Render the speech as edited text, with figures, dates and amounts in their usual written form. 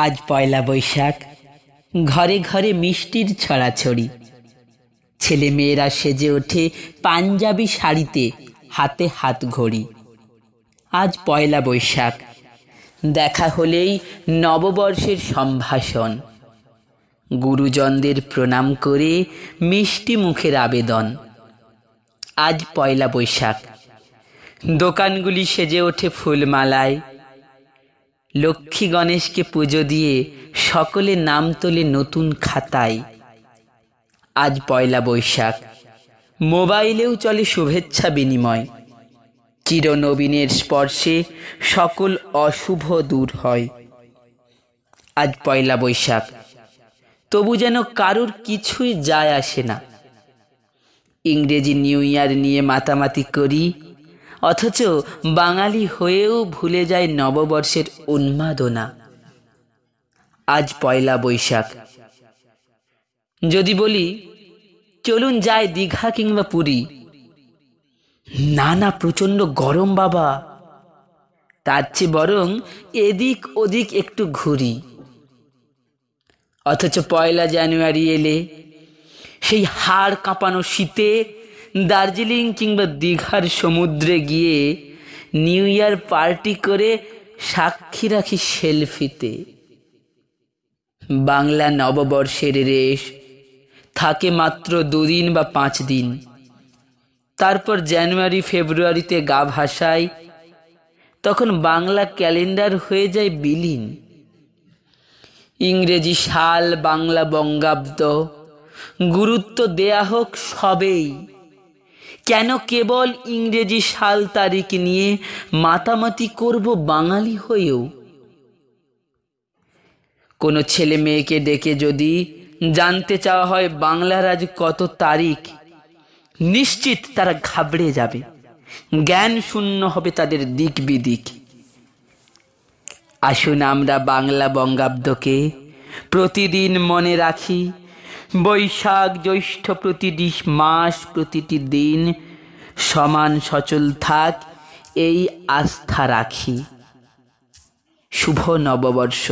আজ পয়লা বৈশাখ, ঘরে ঘরে মিষ্টির ছড়াছড়ি। ছেলে মেয়েরা সেজে ওঠে পাঞ্জাবি শাড়িতে, হাতে হাত ঘড়ি। আজ পয়লা বৈশাখ, দেখা হলেই নববর্ষের সম্ভাষণ। গুরুজনদের প্রণাম করে মিষ্টি মুখের আবেদন। আজ পয়লা বৈশাখ, দোকানগুলি সেজে ওঠে ফুলমালায়। লক্ষ্মী গণেশকে পুজো দিয়ে সকলে নাম তোলে নতুন খাতায়। আজ পয়লা বৈশাখ, মোবাইলেও চলে শুভেচ্ছা বিনিময়। চিরনবীনের স্পর্শে সকল অশুভ দূর হয়। আজ পয়লা বৈশাখ, তবু যেন কারুর কিছুই যায় আসে না। ইংরেজি নিউ ইয়ার নিয়ে মাতামাতি করি, অথচ বাঙালি হয়েও ভুলে যায় নববর্ষের উন্মাদনা। আজ পয়লা বৈশাখ, যদি বলি চলুন যাই দীঘা কিংবা পুরী, না না প্রচণ্ড গরম বাবা, তার চেয়ে বরং এদিক ওদিক একটু ঘুরি। অথচ পয়লা জানুয়ারি এলে সেই হাড় কাঁপানো শীতে দার্জিলিং কিংবা দীঘার সমুদ্রে গিয়ে নিউ ইয়ার পার্টি করে সাক্ষী রাখি সেলফিতে। বাংলা নববর্ষের রেশ থাকে মাত্র 2 দিন বা 5 দিন। তারপর জানুয়ারি ফেব্রুয়ারিতে গা ভাসায়, তখন বাংলা ক্যালেন্ডার হয়ে যায় বিলীন। ইংরেজি সাল বাংলা বঙ্গাব্দ, গুরুত্ব দেয়া হোক সবেই। কেন কেবল ইংরেজি সাল তারিখ নিয়ে মাতামাতি করব বাঙালি হয়েও? কোনো ছেলে মেয়েকে ডেকে যদি জানতে চাওয়া হয় বাংলার আজ কত তারিখ, নিশ্চিত তারা ঘাবড়ে যাবে, জ্ঞান শূন্য হবে তাদের দিক বিদিক। আসুন আমরা বাংলা বঙ্গাব্দকে প্রতিদিন মনে রাখি। বৈশাখ জ্যৈষ্ঠ প্রতিটি মাস, প্রতিটি দিন সমান সচল থাক, এই আস্থা রাখি। শুভ নববর্ষ।